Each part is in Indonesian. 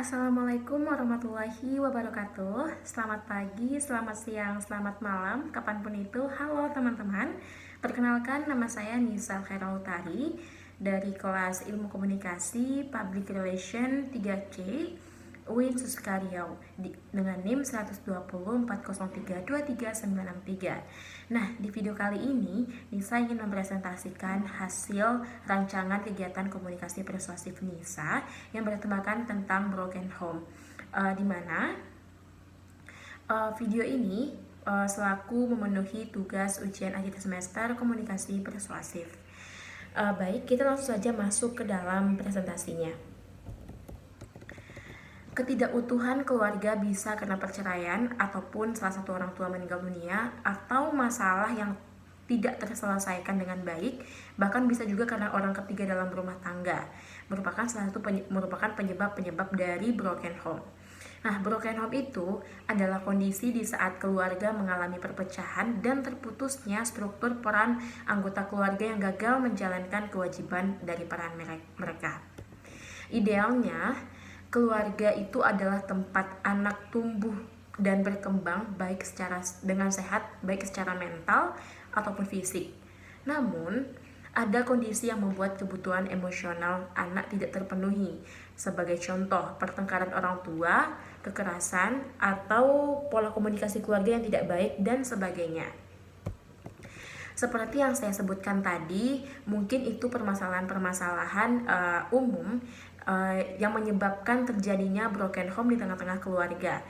Assalamualaikum warahmatullahi wabarakatuh. Selamat pagi, selamat siang, selamat malam, kapanpun itu. Halo teman-teman. Perkenalkan, nama saya Nisa Khairul Tari dari kelas Ilmu Komunikasi Public Relation 3C UIN Suska Riau dengan NIM 12040323963. Nah, di video kali ini Nisa ingin mempresentasikan hasil rancangan kegiatan komunikasi persuasif Nisa yang bertemakan tentang broken home, di mana video ini selaku memenuhi tugas ujian akhir semester komunikasi persuasif. Baik, kita langsung saja masuk ke dalam presentasinya. Ketidakutuhan keluarga bisa karena perceraian ataupun salah satu orang tua meninggal dunia, atau masalah yang tidak terselesaikan dengan baik, bahkan bisa juga karena orang ketiga dalam rumah tangga, merupakan salah satu penyebab dari broken home. Nah, broken home itu adalah kondisi di saat keluarga mengalami perpecahan dan terputusnya struktur peran anggota keluarga yang gagal menjalankan kewajiban dari peran mereka. Idealnya, keluarga itu adalah tempat anak tumbuh dan berkembang dengan sehat, baik secara mental ataupun fisik. Namun, ada kondisi yang membuat kebutuhan emosional anak tidak terpenuhi. Sebagai contoh, pertengkaran orang tua, kekerasan, atau pola komunikasi keluarga yang tidak baik, dan sebagainya. Seperti yang saya sebutkan tadi, mungkin itu permasalahan-permasalahan umum yang menyebabkan terjadinya broken home di tengah-tengah keluarga.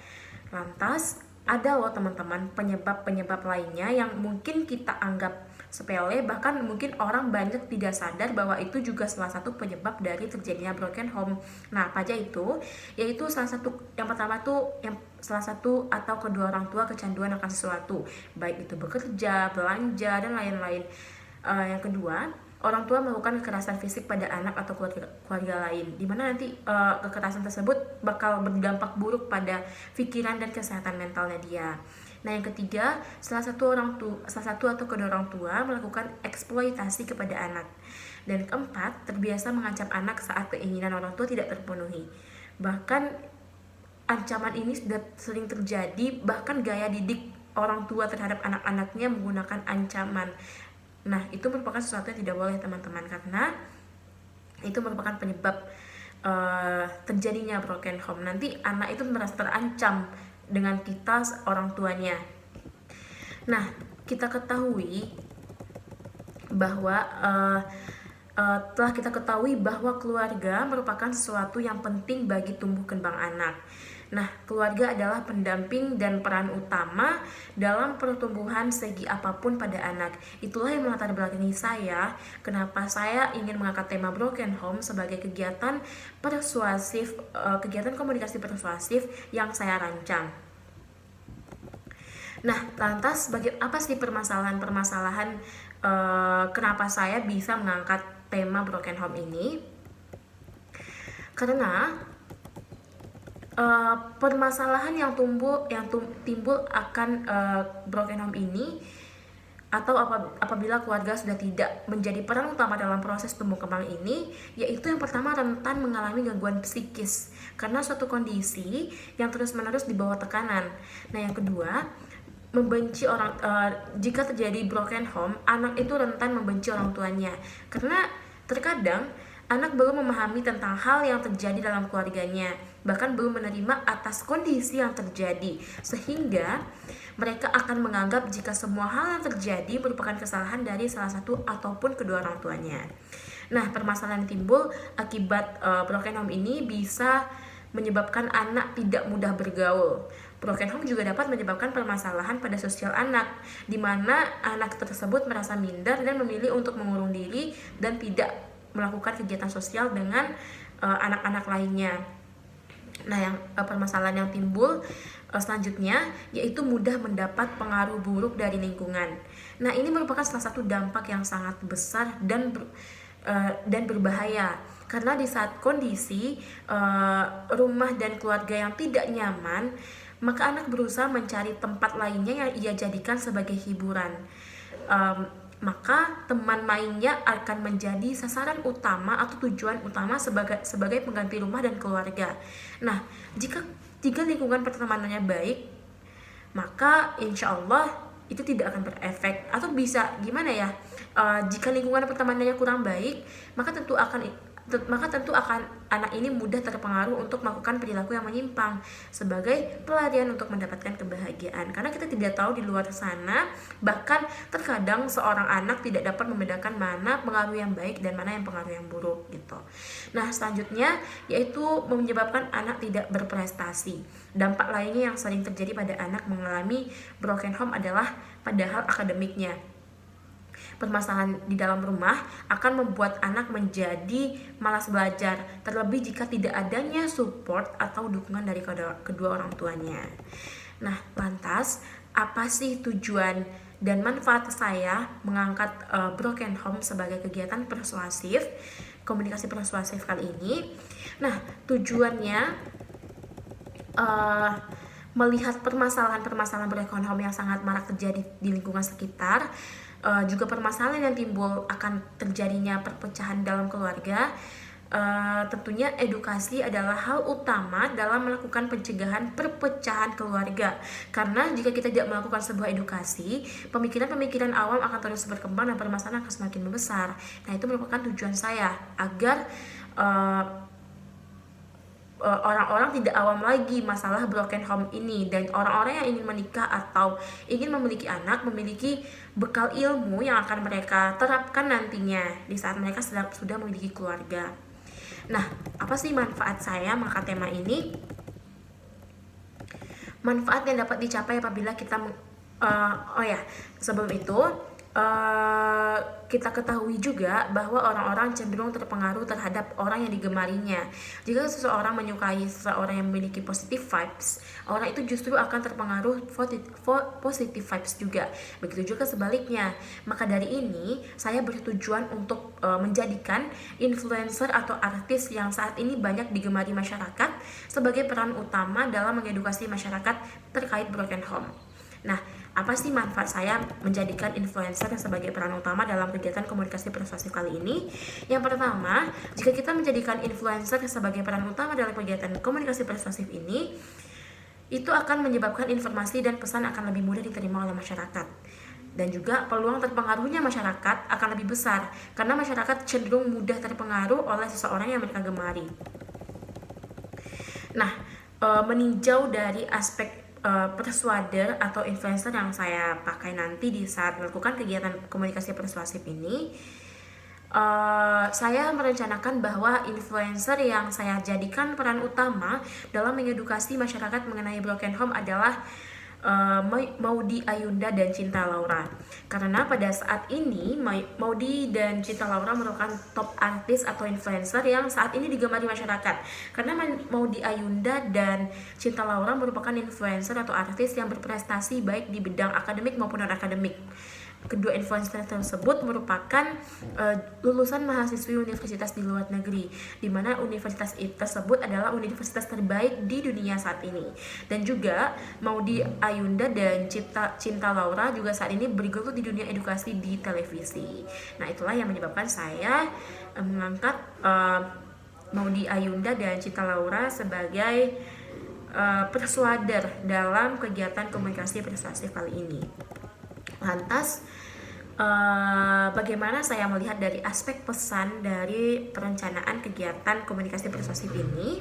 Lantas, ada loh teman-teman penyebab-penyebab lainnya yang mungkin kita anggap sepele, bahkan mungkin orang banyak tidak sadar bahwa itu juga salah satu penyebab dari terjadinya broken home. Nah, apa aja itu? Yaitu yang pertama tuh salah satu atau kedua orang tua kecanduan akan sesuatu, baik itu bekerja, belanja, dan lain-lain. Yang kedua, orang tua melakukan kekerasan fisik pada anak atau keluarga lain, di mana nanti kekerasan tersebut bakal berdampak buruk pada pikiran dan kesehatan mentalnya dia. Nah, yang ketiga, salah satu atau kedua orang tua melakukan eksploitasi kepada anak. Dan keempat, terbiasa mengancam anak saat keinginan orang tua tidak terpenuhi. Bahkan ancaman ini sudah sering terjadi, bahkan gaya didik orang tua terhadap anak-anaknya menggunakan ancaman. Nah, itu merupakan sesuatu yang tidak boleh teman-teman, karena itu merupakan penyebab terjadinya broken home. Nanti anak itu merasa terancam dengan kita orang tuanya. Nah, kita ketahui bahwa telah kita ketahui bahwa keluarga merupakan sesuatu yang penting bagi tumbuh kembang anak. Nah, keluarga adalah pendamping dan peran utama dalam pertumbuhan segi apapun pada anak. Itulah yang melatar belakangi saya, kenapa saya ingin mengangkat tema broken home sebagai kegiatan komunikasi persuasif yang saya rancang. Nah, lantas apa sih permasalahan kenapa saya bisa mengangkat tema broken home ini? Karena permasalahan yang timbul akan broken home ini, atau apabila keluarga sudah tidak menjadi peran utama dalam proses tumbuh kembang ini, yaitu yang pertama, rentan mengalami gangguan psikis karena suatu kondisi yang terus-menerus di bawah tekanan. Nah, yang kedua, jika terjadi broken home, anak itu rentan membenci orang tuanya karena terkadang anak belum memahami tentang hal yang terjadi dalam keluarganya, bahkan belum menerima atas kondisi yang terjadi, sehingga mereka akan menganggap jika semua hal yang terjadi merupakan kesalahan dari salah satu ataupun kedua orang tuanya. Nah, permasalahan yang timbul akibat broken home ini bisa menyebabkan anak tidak mudah bergaul. Broken home juga dapat menyebabkan permasalahan pada sosial anak, di mana anak tersebut merasa minder dan memilih untuk mengurung diri dan tidak melakukan kegiatan sosial dengan anak-anak lainnya. Nah, yang permasalahan yang timbul selanjutnya yaitu mudah mendapat pengaruh buruk dari lingkungan. Nah, ini merupakan salah satu dampak yang sangat besar dan berbahaya, karena di saat kondisi rumah dan keluarga yang tidak nyaman, maka anak berusaha mencari tempat lainnya yang ia jadikan sebagai hiburan. maka teman mainnya akan menjadi sasaran utama atau tujuan utama sebagai pengganti rumah dan keluarga. Nah, jika lingkungan pertemanannya baik, maka insya Allah itu tidak akan berefek. Atau bisa gimana ya, jika lingkungan pertemanannya kurang baik, maka tentu akan anak ini mudah terpengaruh untuk melakukan perilaku yang menyimpang sebagai pelarian untuk mendapatkan kebahagiaan. Karena kita tidak tahu di luar sana, bahkan terkadang seorang anak tidak dapat membedakan mana pengaruh yang baik dan mana yang pengaruh yang buruk gitu. Nah, selanjutnya yaitu menyebabkan anak tidak berprestasi. Dampak lainnya yang sering terjadi pada anak mengalami broken home adalah padahal akademiknya. Permasalahan di dalam rumah akan membuat anak menjadi malas belajar, terlebih jika tidak adanya support atau dukungan dari kedua orang tuanya. Nah, lantas apa sih tujuan dan manfaat saya mengangkat broken home sebagai kegiatan persuasif, komunikasi persuasif kali ini? Nah, tujuannya melihat permasalahan-permasalahan broken home yang sangat marak terjadi di lingkungan sekitar, juga permasalahan yang timbul akan terjadinya perpecahan dalam keluarga. Tentunya edukasi adalah hal utama dalam melakukan pencegahan perpecahan keluarga, karena jika kita tidak melakukan sebuah edukasi, pemikiran-pemikiran awam akan terus berkembang dan permasalahan akan semakin membesar. Nah, itu merupakan tujuan saya agar orang-orang tidak awam lagi masalah broken home ini, dan orang-orang yang ingin menikah atau ingin memiliki anak memiliki bekal ilmu yang akan mereka terapkan nantinya di saat mereka sudah memiliki keluarga. Nah, apa sih manfaat saya mengangkat tema ini? Manfaat yang dapat dicapai apabila kita sebelum itu kita ketahui juga bahwa orang-orang cenderung terpengaruh terhadap orang yang digemarinya. Jika seseorang menyukai seseorang yang memiliki positive vibes, orang itu justru akan terpengaruh positive vibes juga. Begitu juga sebaliknya. Maka dari ini, saya bertujuan untuk menjadikan influencer atau artis yang saat ini banyak digemari masyarakat sebagai peran utama dalam mengedukasi masyarakat terkait broken home. Nah, apa sih manfaat saya menjadikan influencer sebagai peran utama dalam kegiatan komunikasi persuasif kali ini? Yang pertama, jika kita menjadikan influencer sebagai peran utama dalam kegiatan komunikasi persuasif ini, itu akan menyebabkan informasi dan pesan akan lebih mudah diterima oleh masyarakat. Dan juga peluang terpengaruhnya masyarakat akan lebih besar, karena masyarakat cenderung mudah terpengaruh oleh seseorang yang mereka gemari. Nah, meninjau dari aspek persuader atau influencer yang saya pakai nanti di saat melakukan kegiatan komunikasi persuasif ini, saya merencanakan bahwa influencer yang saya jadikan peran utama dalam mengedukasi masyarakat mengenai broken home adalah Maudy Ayunda dan Cinta Laura. Karena pada saat ini Maudy dan Cinta Laura merupakan top artis atau influencer yang saat ini digemari masyarakat. Karena Maudy Ayunda dan Cinta Laura merupakan influencer atau artis yang berprestasi baik di bidang akademik maupun non-akademik. Kedua influencer tersebut merupakan lulusan mahasiswi universitas di luar negeri, di mana universitas tersebut adalah universitas terbaik di dunia saat ini. Dan juga Maudy Ayunda dan Cinta Laura juga saat ini bergelut di dunia edukasi di televisi. Nah, itulah yang menyebabkan saya mengangkat Maudy Ayunda dan Cinta Laura sebagai persuader dalam kegiatan komunikasi persuasif kali ini. Lantas, bagaimana saya melihat dari aspek pesan dari perencanaan kegiatan komunikasi persuasif ini?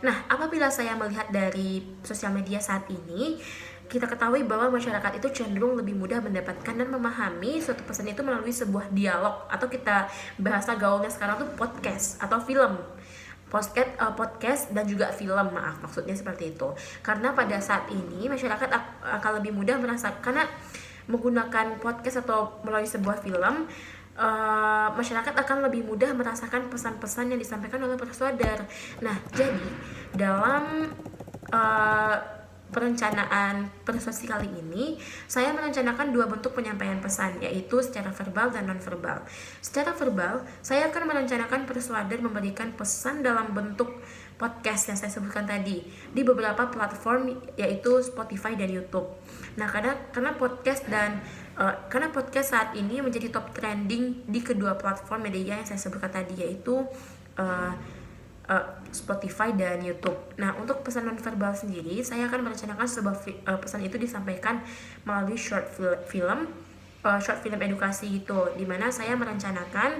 Nah, apabila saya melihat dari sosial media saat ini, kita ketahui bahwa masyarakat itu cenderung lebih mudah mendapatkan dan memahami suatu pesan itu melalui sebuah dialog, atau kita bahasa gaulnya sekarang tuh podcast atau film. Podcast dan juga film, maksudnya seperti itu. Karena pada saat ini masyarakat akan lebih mudah karena menggunakan podcast atau melalui sebuah film, masyarakat akan lebih mudah merasakan pesan-pesan yang disampaikan oleh persuader. Nah, jadi dalam perencanaan persuasi kali ini, saya merencanakan dua bentuk penyampaian pesan, yaitu secara verbal dan non-verbal. Secara verbal, saya akan merencanakan persuader memberikan pesan dalam bentuk podcast yang saya sebutkan tadi di beberapa platform, yaitu Spotify dan YouTube. Nah, karena podcast saat ini menjadi top trending di kedua platform media yang saya sebutkan tadi, yaitu Spotify dan YouTube. Nah, untuk pesan nonverbal sendiri, saya akan merencanakan sebuah pesan itu disampaikan melalui short film edukasi gitu, dimana saya merencanakan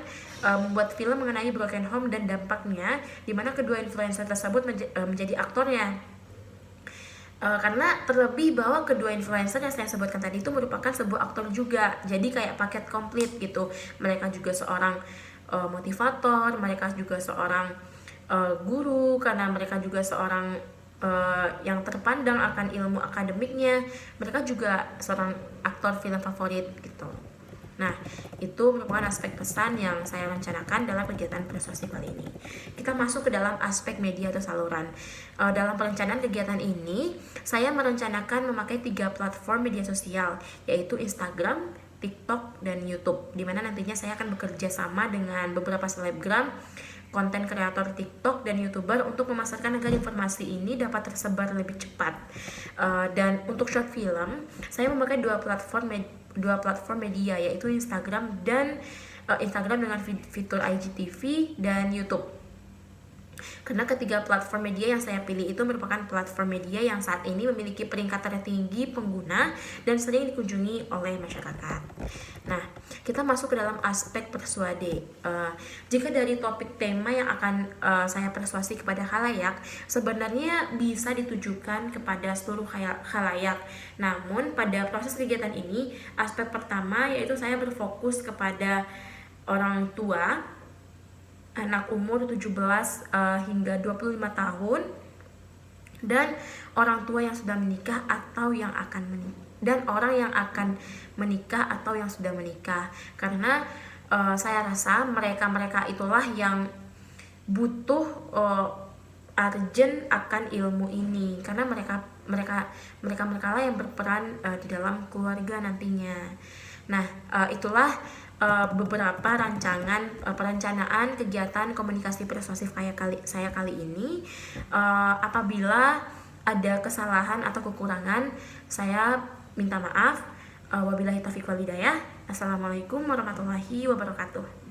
membuat film mengenai broken home dan dampaknya, dimana kedua influencer tersebut menjadi aktornya. Karena terlebih bahwa kedua influencer yang saya sebutkan tadi itu merupakan sebuah aktor juga, jadi kayak paket komplit gitu. Mereka juga seorang motivator, mereka juga seorang guru, karena mereka juga seorang yang terpandang akan ilmu akademiknya. Mereka juga seorang aktor film favorit gitu. Nah, itu merupakan aspek pesan yang saya rencanakan dalam kegiatan persuasi kali ini. Kita masuk ke dalam aspek media atau saluran. Dalam perencanaan kegiatan ini, saya merencanakan memakai 3 platform media sosial, yaitu Instagram, TikTok, dan YouTube, dimana nantinya saya akan bekerja sama dengan beberapa selebgram, konten kreator TikTok dan YouTuber untuk memasarkan agar informasi ini dapat tersebar lebih cepat. Dan untuk short film, saya memakai dua platform media, yaitu Instagram dengan fitur IGTV dan YouTube. Karena ketiga platform media yang saya pilih itu merupakan platform media yang saat ini memiliki peringkat tertinggi pengguna dan sering dikunjungi oleh masyarakat. Nah, kita masuk ke dalam aspek persuade. Jika dari topik tema yang akan saya persuasi kepada khalayak, sebenarnya bisa ditujukan kepada seluruh khalayak. Namun pada proses kegiatan ini, aspek pertama yaitu saya berfokus kepada orang tua, anak umur 17 hingga 25 tahun, dan orang tua yang sudah menikah atau yang akan menikah, dan orang yang akan menikah atau yang sudah menikah. Karena saya rasa mereka itulah yang butuh urgent akan ilmu ini, karena mereka lah yang berperan di dalam keluarga nantinya. Nah, itulah beberapa perencanaan kegiatan komunikasi persuasif saya kali ini. Apabila ada kesalahan atau kekurangan, saya minta maaf. Wabillahi taufiq wal hidayah. Assalamualaikum warahmatullahi wabarakatuh.